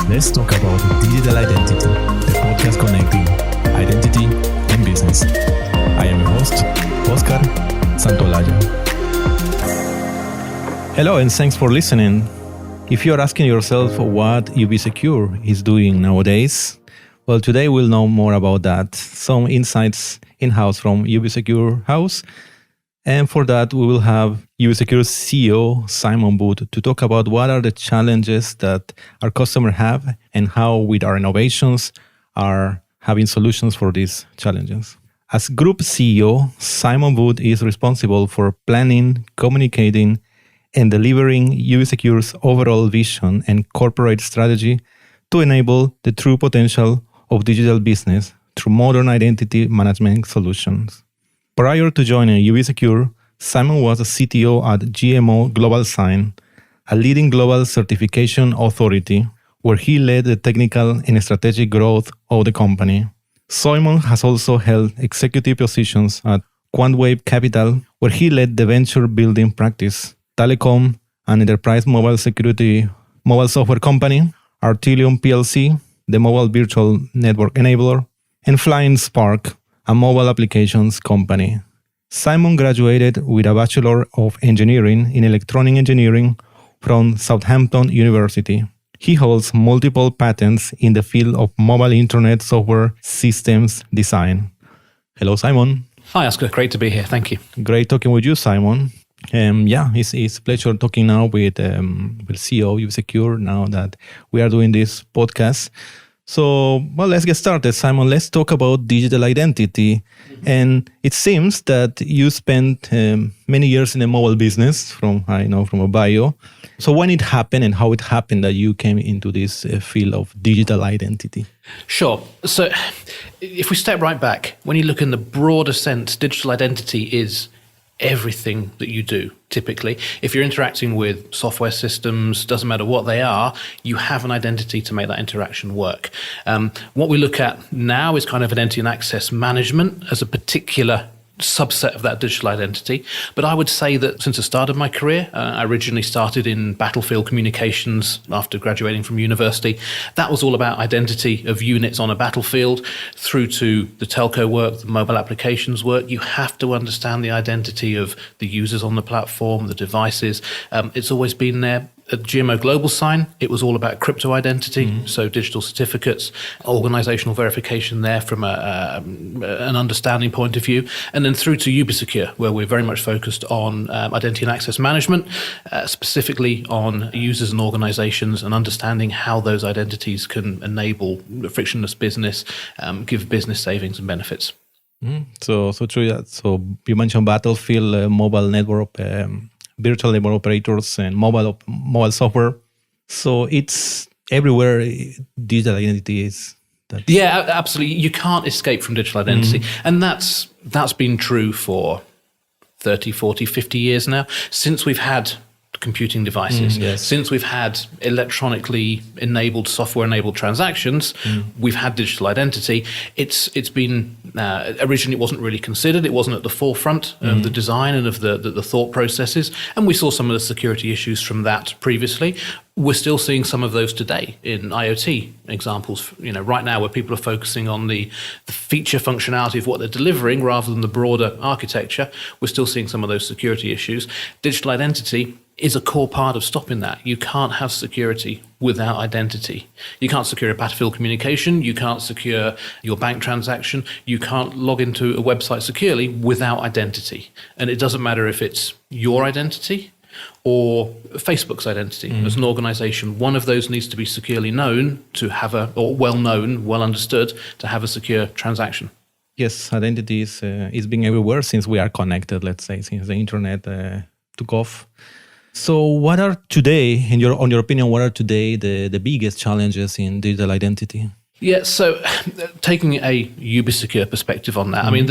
Let's talk about digital identity, the podcast connecting identity and business. I am your host, Oscar Santolaya. Hello and thanks for listening. If you're asking yourself what UbiSecure is doing nowadays, well, today we'll know more about that. Some insights in-house from UbiSecure House. And for that, we will have UbiSecure CEO Simon Booth to talk about what are the challenges that our customers have and how with our innovations are having solutions for these challenges. As Group CEO, Simon Booth is responsible for planning, communicating, and delivering UbiSecure's overall vision and corporate strategy to enable the true potential of digital business through modern identity management solutions. Prior to joining UbiSecure, Simon was a CTO at GMO Global Sign, a leading global certification authority, where he led the technical and strategic growth of the company. Simon has also held executive positions at QuantWave Capital, where he led the venture building practice, telecom and enterprise mobile security mobile software company, Artelium PLC, the mobile virtual network enabler, and Flying Spark, a mobile applications company. Simon graduated with a Bachelor of Engineering in Electronic Engineering from Southampton University. He holds multiple patents in the field of mobile internet software systems design. Hello, Simon. Hi, Oscar. Great to be here. Thank you. Great talking with you, Simon. It's a pleasure talking now with CEO UbiSecure now that we are doing this podcast. So, let's get started, Simon. Let's talk about digital identity. And it seems that you spent many years in the mobile business from a bio. So when it happened and how it happened that you came into this field of digital identity? Sure. So if we step right back, when you look in the broader sense, digital identity is everything that you do. Typically, if you're interacting with software systems, doesn't matter what they are, you have an identity to make that interaction work. What we look at now is kind of identity and access management as a particular subset of that digital identity. But I would say that since the start of my career, I originally started in battlefield communications after graduating from university. That was all about identity of units on a battlefield through to the telco work, the mobile applications work. You have to understand the identity of the users on the platform, the devices. It's always been there. At GMO Global Sign, it was all about crypto identity, so digital certificates, organizational verification there from an understanding point of view, and then through to UbiSecure, where we're very much focused on identity and access management, specifically on users and organizations and understanding how those identities can enable frictionless business, give business savings and benefits. So true. So you mentioned battlefield, mobile network, virtual network operators and mobile software. So it's everywhere digital identity is. Yeah, absolutely. You can't escape from digital identity. And that's been true for 30, 40, 50 years now, since we've had computing devices. Yes. Since we've had electronically enabled, software-enabled transactions, we've had digital identity. It's been, originally it wasn't really considered. It wasn't at the forefront of the design and of the thought processes. And we saw some of the security issues from that previously. We're still seeing some of those today in IoT examples, right now where people are focusing on the feature functionality of what they're delivering rather than the broader architecture. We're still seeing some of those security issues. Digital identity is a core part of stopping that. You can't have security without identity. You can't secure a battlefield communication. You can't secure your bank transaction. You can't log into a website securely without identity. And it doesn't matter if it's your identity or Facebook's identity as an organization. One of those needs to be securely known to have or well known, well understood to have a secure transaction. Yes, identity is being everywhere since we are connected, let's say, since the internet took off. So what are today, in your opinion, what are today the biggest challenges in digital identity? Yeah, so taking a UbiSecure perspective on that, I mean,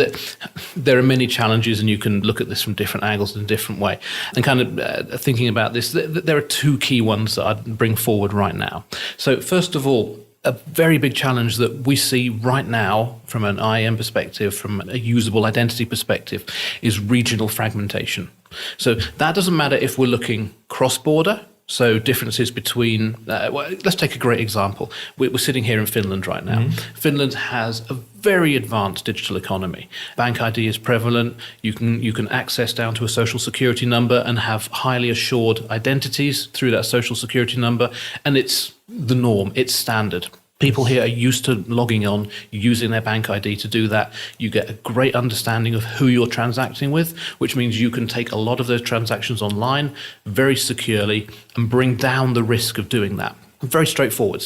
there are many challenges and you can look at this from different angles in a different way. And kind of thinking about this, there are two key ones that I'd bring forward right now. So first of all, a very big challenge that we see right now from an IAM perspective, from a usable identity perspective, is regional fragmentation. So that doesn't matter if we're looking cross-border So differences between, well, let's take a great example. We're sitting here in Finland right now. Finland has a very advanced digital economy. Bank ID is prevalent. You can access down to a social security number and have highly assured identities through that social security number. And it's the norm. It's standard. People here are used to logging on, using their bank ID to do that. You get a great understanding of who you're transacting with, which means you can take a lot of those transactions online very securely and bring down the risk of doing that. Very straightforward.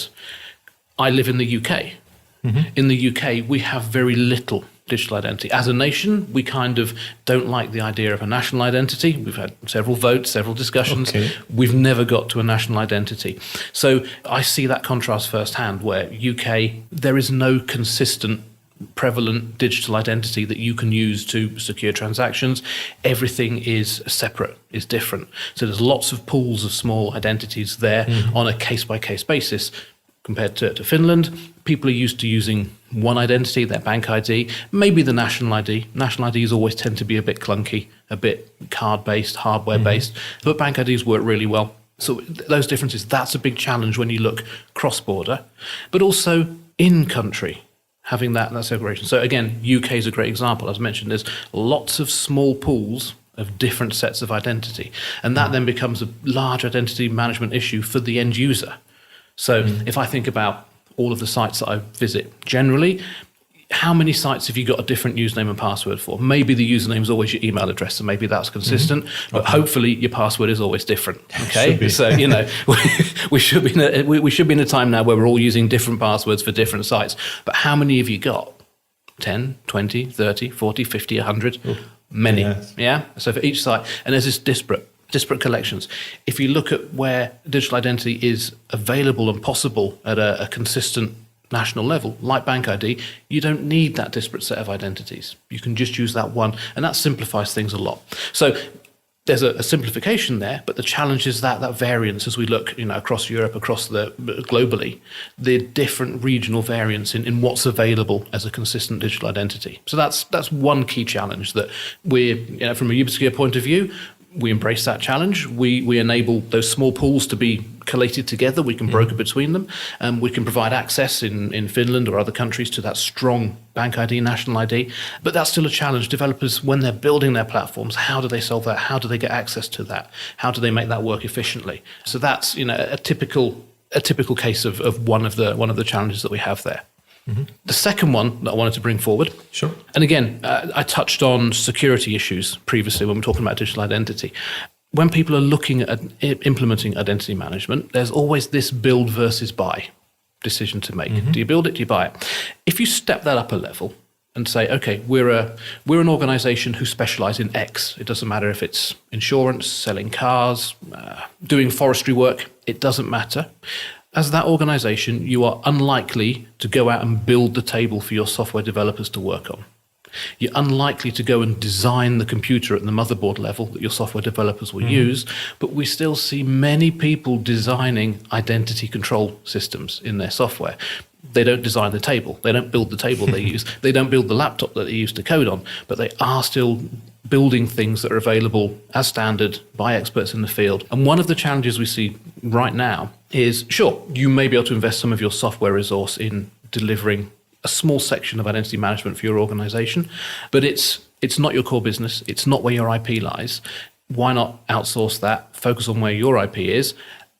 I live in the UK. In the UK, we have very little digital identity. As a nation, we kind of don't like the idea of a national identity. We've had several votes, several discussions. Okay. We've never got to a national identity. So I see that contrast firsthand, where UK, there is no consistent, prevalent digital identity that you can use to secure transactions. Everything is separate, is different. So there's lots of pools of small identities there on a case-by-case basis. Compared to Finland, people are used to using one identity, their bank ID, maybe the national ID. National IDs always tend to be a bit clunky, a bit card-based, hardware-based, but bank IDs work really well. So those differences, that's a big challenge when you look cross-border, but also in-country, having that separation. So again, UK is a great example. As mentioned, there's lots of small pools of different sets of identity, and that then becomes a large identity management issue for the end user. So if I think about all of the sites that I visit, generally, how many sites have you got a different username and password for? Maybe the username is always your email address, so maybe that's consistent, but hopefully your password is always different. Okay, so we should be in a time now where we're all using different passwords for different sites. But how many have you got? 10, 20, 30, 40, 50, 100? Many. Yes. Yeah. So for each site, and there's this disparate collections. If you look at where digital identity is available and possible at a consistent national level, like Bank ID, you don't need that disparate set of identities. You can just use that one, and that simplifies things a lot. So there's a simplification there, but the challenge is that variance as we look, across Europe, globally, the different regional variance in what's available as a consistent digital identity. So that's one key challenge that we're, from a Ubisecure point of view, we embrace that challenge. We enable those small pools to be collated together. We can broker between them. We can provide access in Finland or other countries to that strong bank ID, national ID. But that's still a challenge. Developers, when they're building their platforms, how do they solve that? How do they get access to that? How do they make that work efficiently? So that's a typical case of one of the challenges that we have there. The second one that I wanted to bring forward. Sure. And again, I touched on security issues previously when we were talking about digital identity. When people are looking at implementing identity management, there's always this build versus buy decision to make. Do you build it? Do you buy it? If you step that up a level and say, okay, we're an organization who specialize in X. It doesn't matter if it's insurance, selling cars, doing forestry work. It doesn't matter. As that organization, you are unlikely to go out and build the table for your software developers to work on. You're unlikely to go and design the computer at the motherboard level that your software developers will use, but we still see many people designing identity control systems in their software. They don't design the table. They don't build the table they use. They don't build the laptop that they use to code on, but they are still building things that are available as standard by experts in the field. And one of the challenges we see right now is, sure, you may be able to invest some of your software resource in delivering a small section of identity management for your organization, but it's not your core business. It's not where your IP lies. Why not outsource that, focus on where your IP is?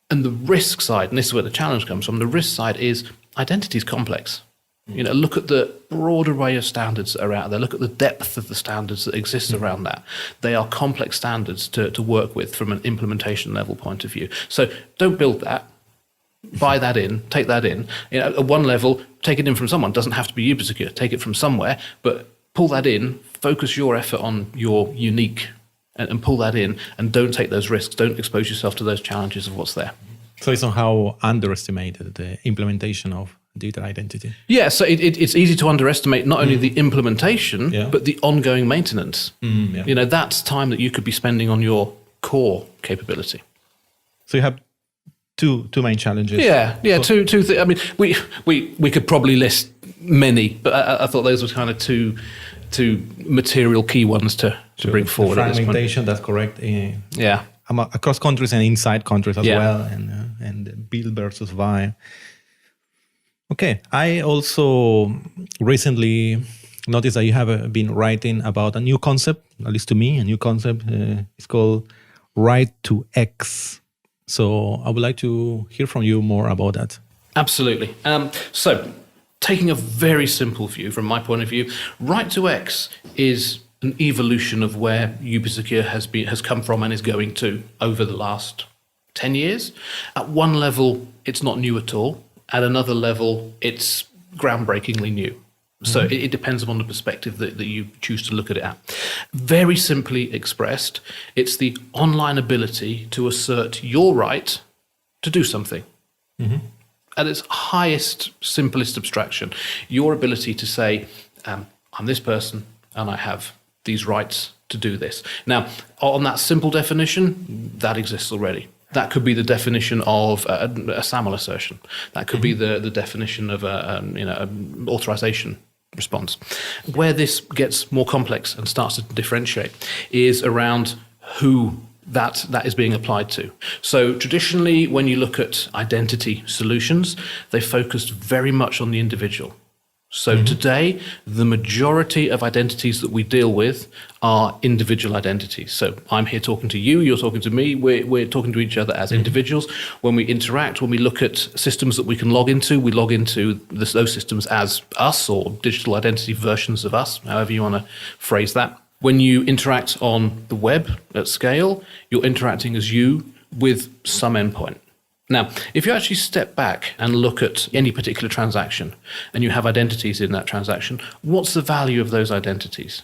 And the risk side, and this is where the challenge comes from, the risk side is identity is complex. Look at the broad array of standards that are out there. Look at the depth of the standards that exist around that. They are complex standards to work with from an implementation level point of view. So don't build that. Buy that in, take that in. At one level, take it in from someone. It doesn't have to be Ubisecure. Take it from somewhere, but pull that in, focus your effort on your unique and pull that in, and don't take those risks. Don't expose yourself to those challenges of what's there. So it's somehow underestimated the implementation of digital identity. Yeah, so it's easy to underestimate not only the implementation, but the ongoing maintenance. That's time that you could be spending on your core capability. So you have two main challenges. Two things. I mean, we could probably list many, but I thought those were kind of two two material key ones to bring forward. Fragmentation, that's correct. across countries and inside countries as Yeah. well, and build versus buy. Okay, I also recently noticed that you have been writing about a new concept, at least to me, a new concept. It's called Right to X. So I would like to hear from you more about that. Absolutely. So, taking a very simple view from my point of view, Right to X is an evolution of where UbiSecure has come from and is going to over the last 10 years. At one level, it's not new at all. At another level, it's groundbreakingly new. So it depends upon the perspective that you choose to look at it at. Very simply expressed, it's the online ability to assert your right to do something. At its highest, simplest abstraction, your ability to say, I'm this person and I have these rights to do this. Now, on that simple definition, that exists already. That could be the definition of a SAML assertion. That could be the definition of an authorization response. Where this gets more complex and starts to differentiate is around who that is being applied to. So traditionally, when you look at identity solutions, they focused very much on the individual. So today, the majority of identities that we deal with are individual identities. So I'm here talking to you, you're talking to me, we're talking to each other as individuals. When we interact, when we look at systems that we can log into, we log into those systems as us or digital identity versions of us, however you want to phrase that. When you interact on the web at scale, you're interacting as you with some endpoint. Now, if you actually step back and look at any particular transaction and you have identities in that transaction, what's the value of those identities?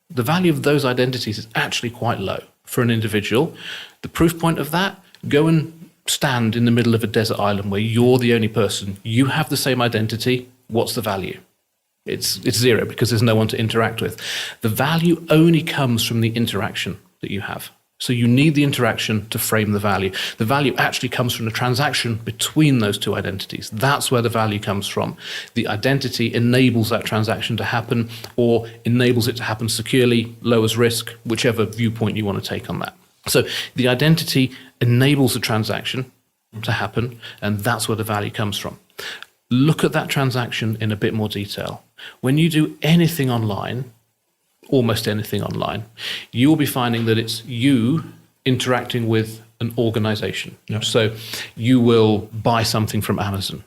The value of those identities is actually quite low for an individual. The proof point of that, go and stand in the middle of a desert island where you're the only person. You have the same identity. What's the value? It's zero because there's no one to interact with. The value only comes from the interaction that you have. So you need the interaction to frame the value. The value actually comes from the transaction between those two identities. That's where the value comes from. The identity enables that transaction to happen or enables it to happen securely, lowers risk, whichever viewpoint you want to take on that. So the identity enables the transaction to happen, and that's where the value comes from. Look at that transaction in a bit more detail. When you do anything online, almost anything online, you will be finding that it's you interacting with an organization. Yeah. So you will buy something from Amazon.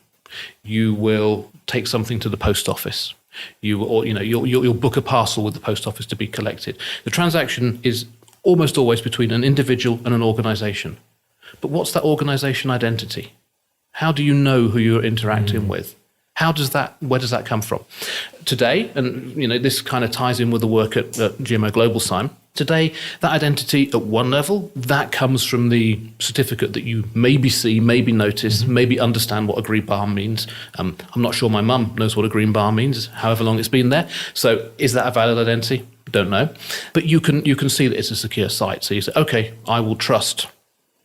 You will take something to the post office. You'll book a parcel with the post office to be collected. The transaction is almost always between an individual and an organization. But what's that organization identity? How do you know who you're interacting with? Where does that come from? Today, and this kind of ties in with the work at GMO Global Sign. Today, that identity at one level, that comes from the certificate that you maybe see, maybe notice, maybe understand what a green bar means. I'm not sure my mum knows what a green bar means, however long it's been there. So is that a valid identity? Don't know. But you can see that it's a secure site. So you say, okay, I will trust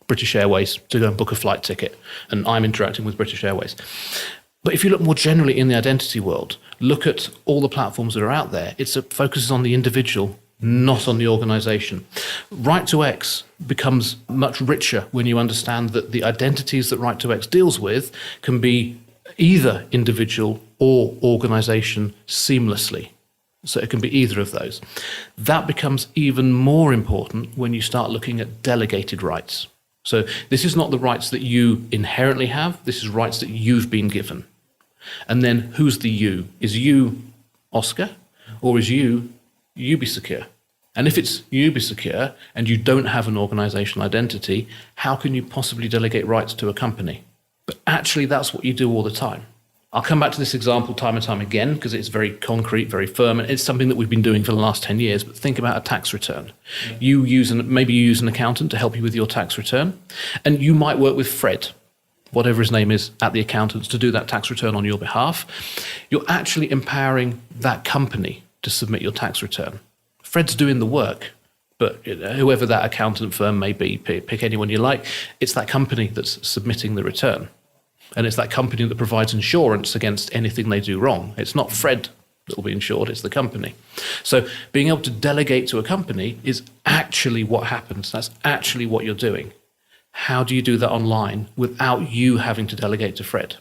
British Airways to go and book a flight ticket, and I'm interacting with British Airways. But if you look more generally in the identity world, look at all the platforms that are out there, it focuses on the individual, not on the organization. Right to X becomes much richer when you understand that the identities that Right to X deals with can be either individual or organization seamlessly. So it can be either of those. That becomes even more important when you start looking at delegated rights. So this is not the rights that you inherently have, this is rights that you've been given. And then who's the you? Is you Oscar or is you UbiSecure? And if it's UbiSecure and you don't have an organizational identity, how can you possibly delegate rights to a company? But actually that's what you do all the time. I'll come back to this example time and time again because it's very concrete, very firm, and it's something that we've been doing for the last 10 years. But think about a tax return. Maybe you use an accountant to help you with your tax return, and you might work with Fred, whatever his name is, at the accountants to do that tax return on your behalf. You're actually empowering that company to submit your tax return. Fred's doing the work, but whoever that accountant firm may be, pick anyone you like, it's that company that's submitting the return. And it's that company that provides insurance against anything they do wrong. It's not Fred that will be insured, it's the company. So being able to delegate to a company is actually what happens. That's actually what you're doing. How do you do that online without you having to delegate to Fred?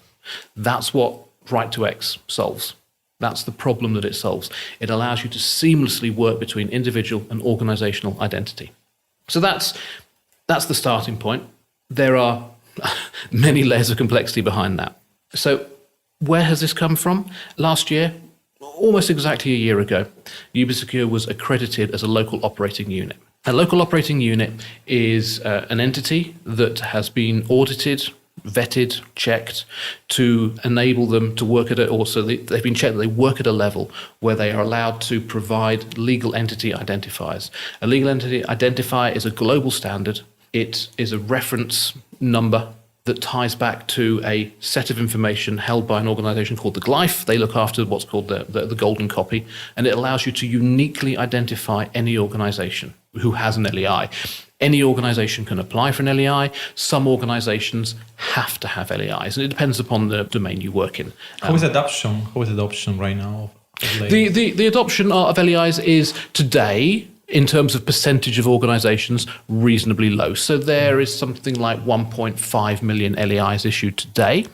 That's what Right2X solves. That's the problem that it solves. It allows you to seamlessly work between individual and organizational identity. So that's the starting point. There are many layers of complexity behind that. So where has this come from? Last year, almost exactly a year ago, UbiSecure was accredited as a local operating unit. A local operating unit is an entity that has been audited, vetted, checked to enable them to work at it. Also, they've been checked that they work at a level where they are allowed to provide legal entity identifiers. A legal entity identifier is a global standard. It is a reference number that ties back to a set of information held by an organization called the GLIFE. They look after what's called the golden copy, and it allows you to uniquely identify any organization who has an LEI. Any organization can apply for an LEI. Some organizations have to have LEIs, and it depends upon the domain you work in. How is adoption right now? The adoption of LEIs is today, in terms of percentage of organizations, reasonably low. So there is something like 1.5 million LEIs issued today.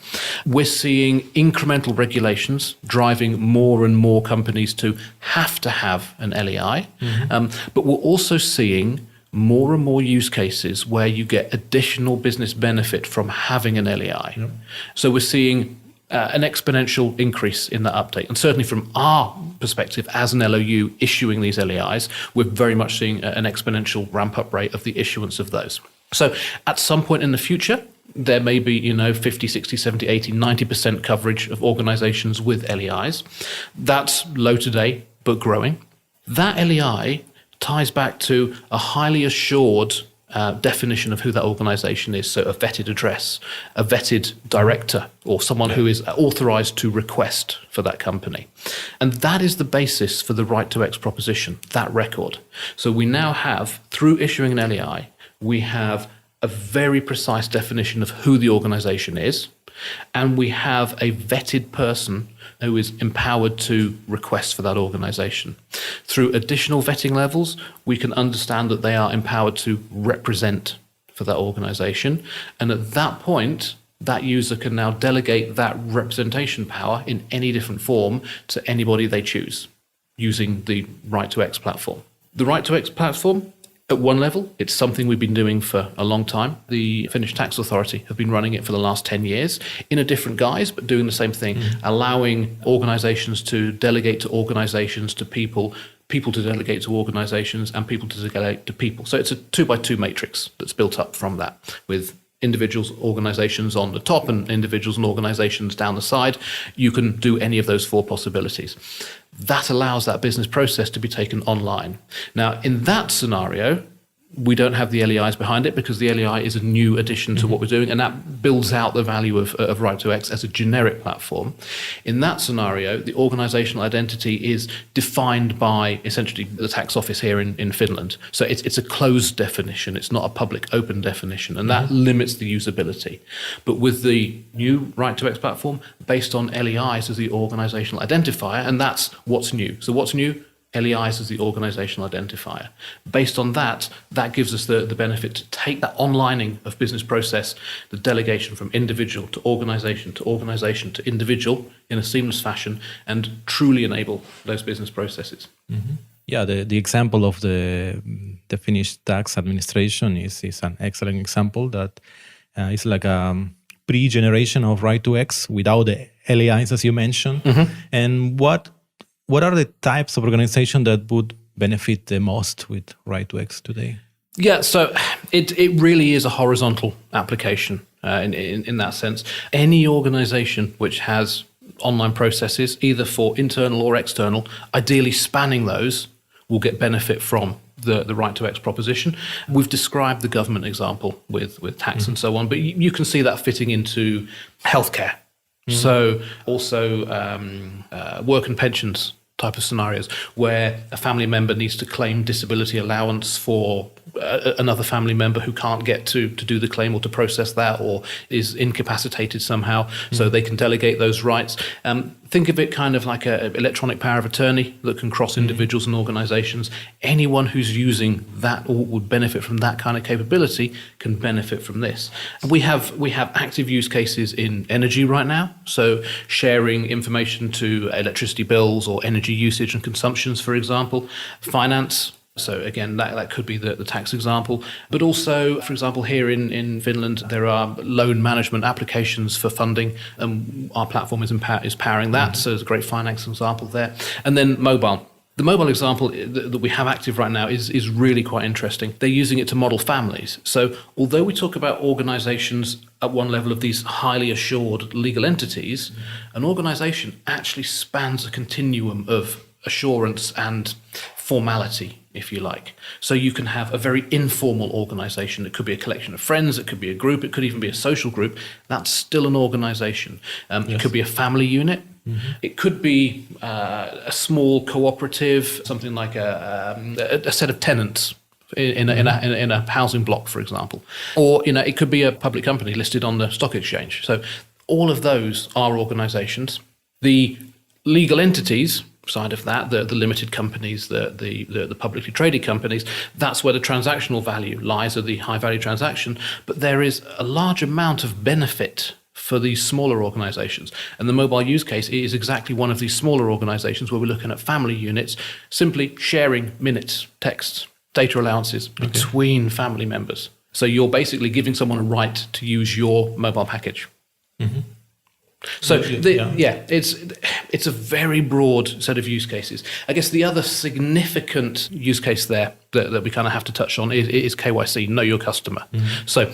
We're seeing incremental regulations driving more and more companies to have an LEI. But we're also seeing more and more use cases where you get additional business benefit from having an LEI. Yep. So we're seeing an exponential increase in that uptake. And certainly from our perspective as an LOU issuing these LEIs, we're very much seeing an exponential ramp-up rate of the issuance of those. So at some point in the future, there may be 50, 60, 70, 80, 90% coverage of organizations with LEIs. That's low today, but growing. That LEI ties back to a highly assured definition of who that organization is. So a vetted address, a vetted director, or someone who is authorized to request for that company. And that is the basis for the Right2X proposition, that record. So we now have, through issuing an LEI, we have a very precise definition of who the organization is, and we have a vetted person who is empowered to request for that organization. Through additional vetting levels, we can understand that they are empowered to represent for that organization. And at that point, that user can now delegate that representation power in any different form to anybody they choose using the Right2X platform. The Right2X platform, at one level, it's something we've been doing for a long time. The Finnish Tax Authority have been running it for the last 10 years in a different guise, but doing the same thing, allowing organizations to delegate to organizations, to people to delegate to organizations, and people to delegate to people. So it's a 2x2 matrix that's built up from that, with individuals, organizations on the top and individuals and organizations down the side. You can do any of those four possibilities. That allows that business process to be taken online. Now, in that scenario, we don't have the LEIs behind it because the LEI is a new addition to what we're doing, and that builds out the value of Right2X as a generic platform. In that scenario, the organizational identity is defined by essentially the tax office here in Finland. So it's a closed definition. It's not a public open definition, and that limits the usability. But with the new Right2X platform, based on LEIs as the organizational identifier, and that's what's new. So what's new? LEIs as the organizational identifier. Based on that gives us the benefit to take that onlining of business process, the delegation from individual to organization to individual in a seamless fashion, and truly enable those business processes. Mm-hmm. Yeah, the example of the Finnish tax administration is an excellent example that is like a pre-generation of Right2X without the LEIs, as you mentioned. Mm-hmm. And what are the types of organization that would benefit the most with Right2X today? Yeah, so it really is a horizontal application in that sense. Any organization which has online processes, either for internal or external, ideally spanning those, will get benefit from the Right2X proposition. We've described the government example with tax and so on, but you can see that fitting into healthcare. So also work and pensions type of scenarios where a family member needs to claim disability allowance for another family member who can't get to do the claim or to process that, or is incapacitated somehow, so they can delegate those rights. Think of it kind of like an electronic power of attorney that can cross individuals and organizations. Anyone who's using that or would benefit from that kind of capability can benefit from this. And we have active use cases in energy right now, so sharing information to electricity bills or energy usage and consumptions, for example. Finance. So again, that could be the tax example. But also, for example, here in Finland, there are loan management applications for funding, and our platform is powering that. So there's a great finance example there. And then mobile. The mobile example that we have active right now is really quite interesting. They're using it to model families. So although we talk about organizations at one level of these highly assured legal entities, an organization actually spans a continuum of assurance and formality, if you like. So you can have a very informal organization. It could be a collection of friends, it could be a group, it could even be a social group. That's still an organization. It could be a family unit. It could be a small cooperative, something like a set of tenants in a housing block, for example. Or it could be a public company listed on the stock exchange. So all of those are organizations. The legal entities side of that, the limited companies, the publicly traded companies, that's where the transactional value lies, or the high value transaction. But there is a large amount of benefit for these smaller organizations. And the mobile use case is exactly one of these smaller organizations where we're looking at family units, simply sharing minutes, texts, data allowances between family members. So you're basically giving someone a right to use your mobile package. So it's a very broad set of use cases. I guess the other significant use case there that we kind of have to touch on is KYC, know your customer. So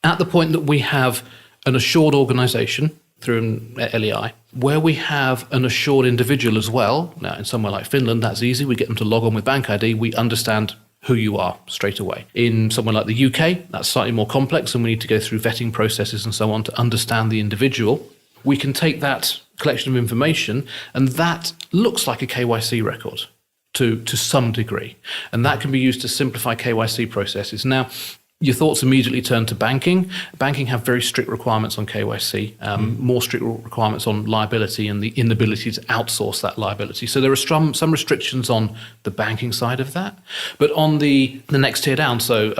at the point that we have an assured organization through an LEI, where we have an assured individual as well, now in somewhere like Finland, that's easy. We get them to log on with Bank ID. We understand who you are straight away. In somewhere like the UK, that's slightly more complex, and we need to go through vetting processes and so on to understand the individual. We can take that collection of information, and that looks like a KYC record to some degree. And that can be used to simplify KYC processes. Now, your thoughts immediately turn to banking. Banking have very strict requirements on KYC, more strict requirements on liability and the inability to outsource that liability. So there are some restrictions on the banking side of that. But on the next tier down, so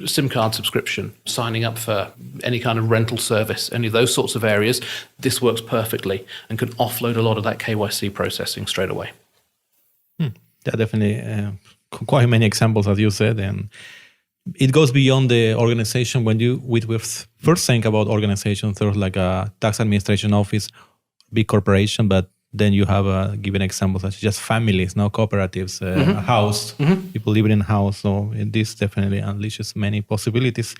SIM card subscription, signing up for any kind of rental service, any of those sorts of areas, this works perfectly and can offload a lot of that KYC processing straight away. Yeah, definitely. Quite many examples, as you said, and it goes beyond the organization. When we first think about organizations, there's like a tax administration office, big corporation, but then you have given examples such as just families, now cooperatives, a house, people living in a house. So this definitely unleashes many possibilities.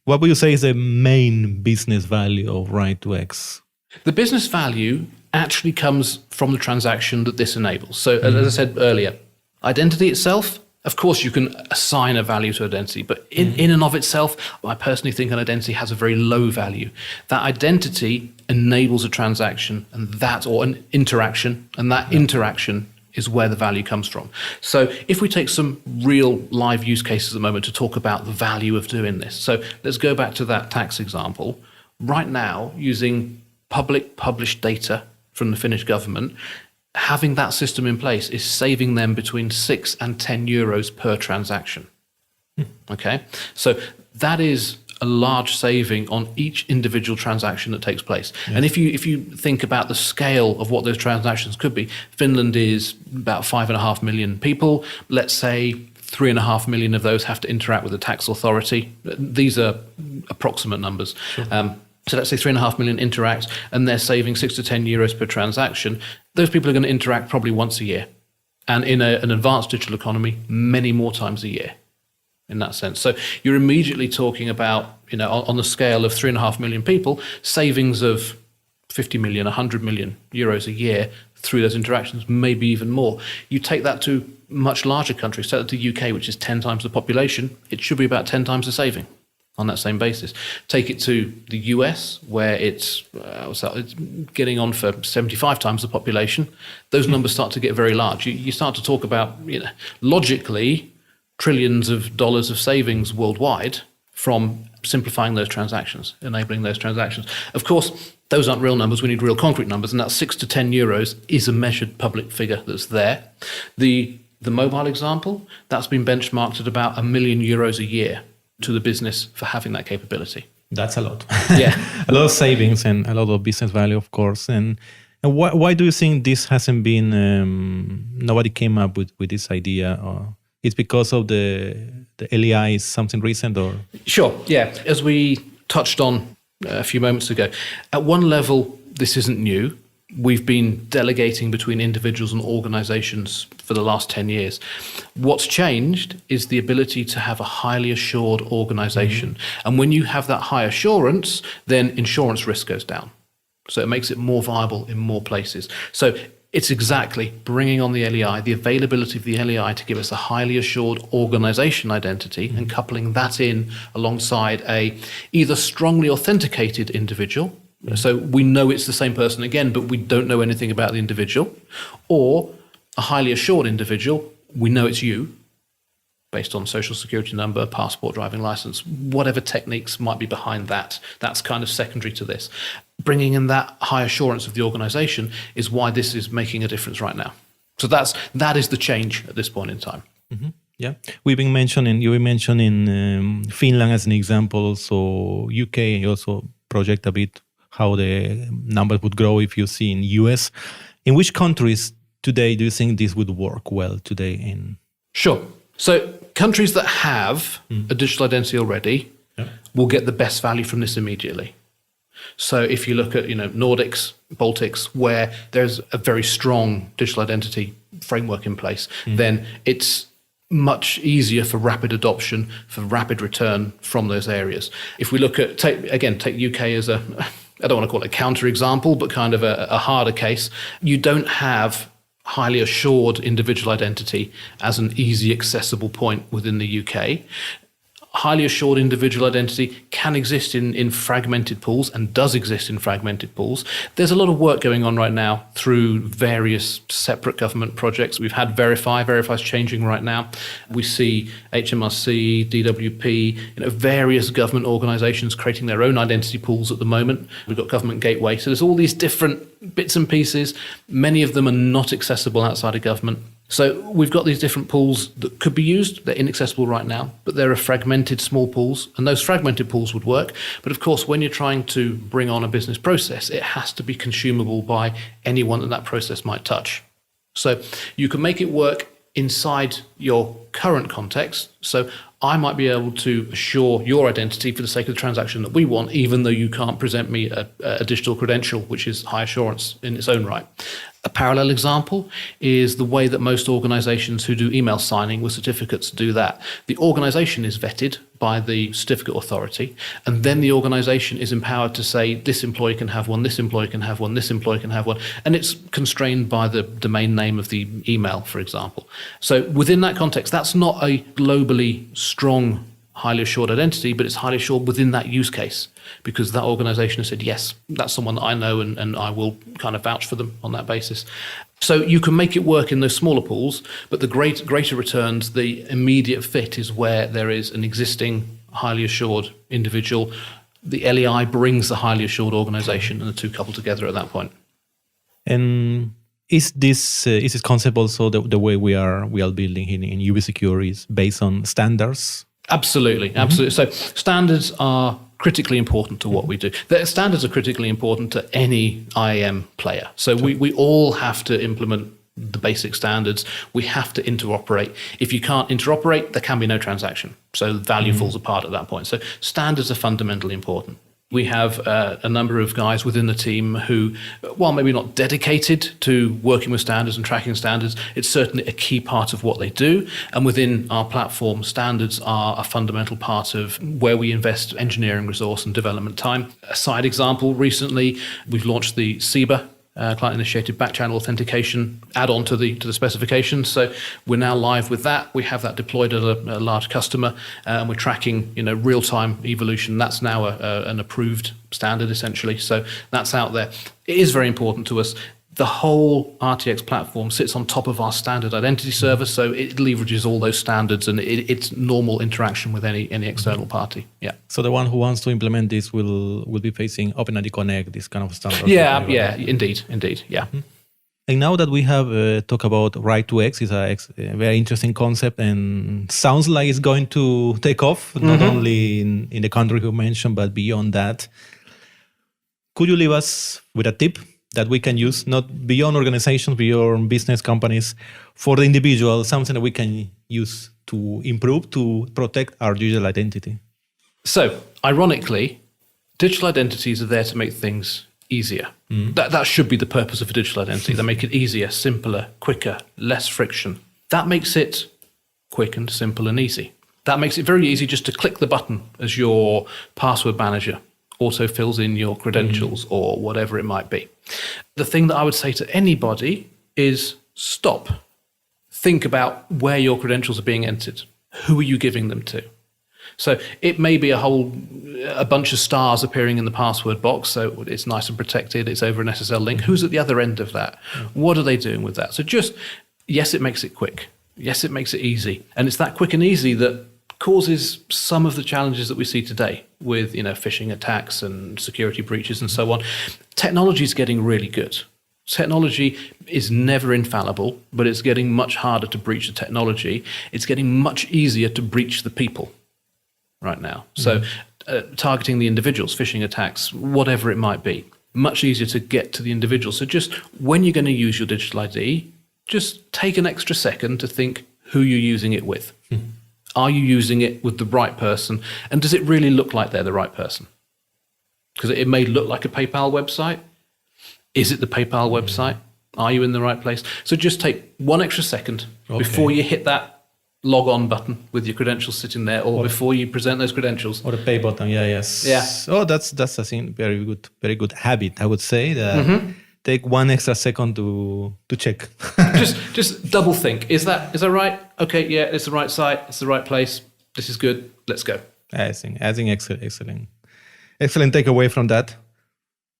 What would you say is the main business value of Right2X? The business value actually comes from the transaction that this enables. So as I said earlier, identity itself, of course, you can assign a value to identity, but in and of itself, I personally think an identity has a very low value. That identity enables a transaction or an interaction, and that interaction is where the value comes from. So if we take some real live use cases at the moment to talk about the value of doing this. So let's go back to that tax example. Right now, using public published data from the Finnish government, having that system in place is saving them between 6 and 10 euros per transaction. Okay, so that is a large saving on each individual transaction that takes place. Yes. And if you think about the scale of what those transactions could be, Finland is about 5.5 million people. Let's say 3.5 million of those have to interact with the tax authority. These are approximate numbers. Sure. So let's say 3.5 million interact, and they're saving 6 to 10 euros per transaction. Those people are going to interact probably once a year. And in an advanced digital economy, many more times a year in that sense. So you're immediately talking about, on the scale of 3.5 million people, savings of 50 million, 100 million euros a year through those interactions, maybe even more. You take that to much larger countries, take that to the UK, which is 10 times the population, it should be about 10 times the saving. on that same basis. Take it to the US, where it's getting on for 75 times the population. Those numbers start to get very large. You start to talk about, logically, trillions of dollars of savings worldwide from simplifying those transactions, enabling those transactions. Of course, those aren't real numbers. We need real concrete numbers, and that 6 to 10 euros is a measured public figure that's there. The mobile example, that's been benchmarked at about €1 million a year to the business for having that capability. That's a lot. Yeah. A lot of savings and a lot of business value, of course. And why do you think this hasn't been, nobody came up with this idea? Or it's because of the LEI is something recent, or? Sure, yeah. As we touched on a few moments ago, at one level, this isn't new. We've been delegating between individuals and organizations for the last 10 years. What's changed is the ability to have a highly assured organization. Mm-hmm. And when you have that high assurance, then insurance risk goes down. So it makes it more viable in more places. So it's exactly bringing on the LEI, the availability of the LEI to give us a highly assured organization identity, and coupling that in alongside a either strongly authenticated individual, so we know it's the same person again, but we don't know anything about the individual, or a highly assured individual, we know it's you, based on social security number, passport, driving license, whatever techniques might be behind that. That's kind of secondary to this. Bringing in that high assurance of the organization is why this is making a difference right now. So that is the change at this point in time. Mm-hmm. Yeah, you were mentioning Finland as an example, so UK, you also project a bit how the numbers would grow if you see in US. In which countries today do you think this would work well today? Sure. So countries that have a digital identity already will get the best value from this immediately. So if you look at Nordics, Baltics, where there's a very strong digital identity framework in place, then it's much easier for rapid adoption, for rapid return from those areas. If we look at, take UK as I don't want to call it a counterexample, but kind of a harder case. You don't have highly assured individual identity as an easy accessible point within the UK. Highly assured individual identity can exist in fragmented pools and does exist in fragmented pools. There's a lot of work going on right now through various separate government projects. We've had Verify's changing right now. We see HMRC, DWP, various government organisations creating their own identity pools at the moment. We've got Government Gateway. So there's all these different bits and pieces. Many of them are not accessible outside of government. So we've got these different pools that could be used. They're inaccessible right now, but there are fragmented small pools, and those fragmented pools would work. But of course, when you're trying to bring on a business process, it has to be consumable by anyone that process might touch. So you can make it work inside your current context. So I might be able to assure your identity for the sake of the transaction that we want, even though you can't present me a digital credential, which is high assurance in its own right. A parallel example is the way that most organizations who do email signing with certificates do that. The organization is vetted by the certificate authority, and then the organization is empowered to say, this employee can have one, this employee can have one, this employee can have one, and it's constrained by the domain name of the email, for example. So within that context, that's not a globally strong, highly assured identity, but it's highly assured within that use case, because that organization has said, yes, that's someone that I know, and I will kind of vouch for them on that basis. So you can make it work in those smaller pools, but the greater returns, the immediate fit is where there is an existing highly assured individual. The LEI brings the highly assured organization, and the two couple together at that point. And is this concept also the way we are building in UB Secure is based on standards? Absolutely. So standards are critically important to what we do. The standards are critically important to any IAM player. So we all have to implement the basic standards. We have to interoperate. If you can't interoperate, there can be no transaction. So value falls apart at that point. So standards are fundamentally important. We have a number of guys within the team who, while maybe not dedicated to working with standards and tracking standards, it's certainly a key part of what they do. And within our platform, standards are a fundamental part of where we invest engineering resource and development time. A side example, recently, we've launched the CIBA client-initiated back-channel authentication add-on to the specifications. So we're now live with that. We have that deployed at a large customer, and we're tracking, real-time evolution. That's now an approved standard, essentially. So that's out there. It is very important to us. The whole RTX platform sits on top of our standard identity server, so it leverages all those standards, and it's normal interaction with any external party. Yeah. So the one who wants to implement this will be facing OpenID Connect, this kind of standard. Yeah, indeed, yeah. Mm-hmm. And now that we have talked about Right to X, it's a very interesting concept and sounds like it's going to take off, not only in the country you mentioned, but beyond that. Could you leave us with a tip that we can use, not beyond organizations, beyond business companies, for the individual, something that we can use to improve, to protect our digital identity? So, ironically, digital identities are there to make things easier. That should be the purpose of a digital identity. They make it easier, simpler, quicker, less friction. That makes it quick and simple and easy. That makes it very easy just to click the button as your password manager auto fills in your credentials or whatever it might be. The thing that I would say to anybody is stop. Think about where your credentials are being entered. Who are you giving them to? So it may be a bunch of stars appearing in the password box, so it's nice and protected, it's over an SSL link. Who's at the other end of that? What are they doing with that? So yes, it makes it quick. Yes, it makes it easy. And it's that quick and easy that causes some of the challenges that we see today with, phishing attacks and security breaches and so on. Technology is getting really good. Technology is never infallible, but it's getting much harder to breach the technology. It's getting much easier to breach the people right now. So targeting the individuals, phishing attacks, whatever it might be, much easier to get to the individual. So just when you're going to use your digital ID, just take an extra second to think who you're using it with. Are you using it with the right person? And does it really look like they're the right person? Because it may look like a PayPal website. Is it the PayPal website? Are you in the right place? So just take one extra second before you hit that log on button with your credentials sitting there, or before you present those credentials. Or the pay button, yes. Yeah. Oh, that's a thing, very good habit, I would say. That take one extra second to check. just double think. Is that right? Okay, yeah, it's the right site, it's the right place. This is good. Let's go. I think excellent takeaway from that.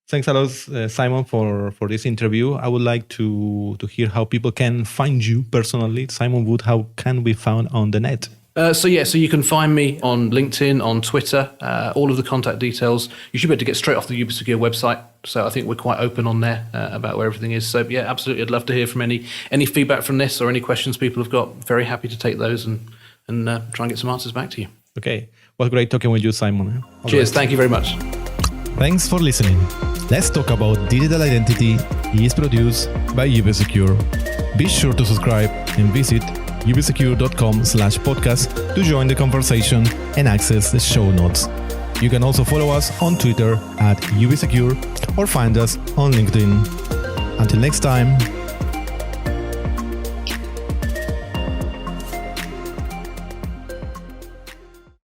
Thanks a lot, Simon, for this interview. I would like to hear how people can find you personally. Simon Wood, how can we found on the net? So you can find me on LinkedIn, on Twitter, all of the contact details. You should be able to get straight off the UbiSecure website. So I think we're quite open on there about where everything is. So yeah, absolutely. I'd love to hear from any feedback from this or any questions people have got. Very happy to take those and try and get some answers back to you. Okay. Well, great talking with you, Simon. Cheers. Thank you very much. Thanks for listening. Let's Talk About Digital Identity is produced by UbiSecure. Be sure to subscribe and visit ubisecure.com/podcast to join the conversation and access the show notes. You can also follow us on Twitter @ubisecure or find us on LinkedIn. Until next time.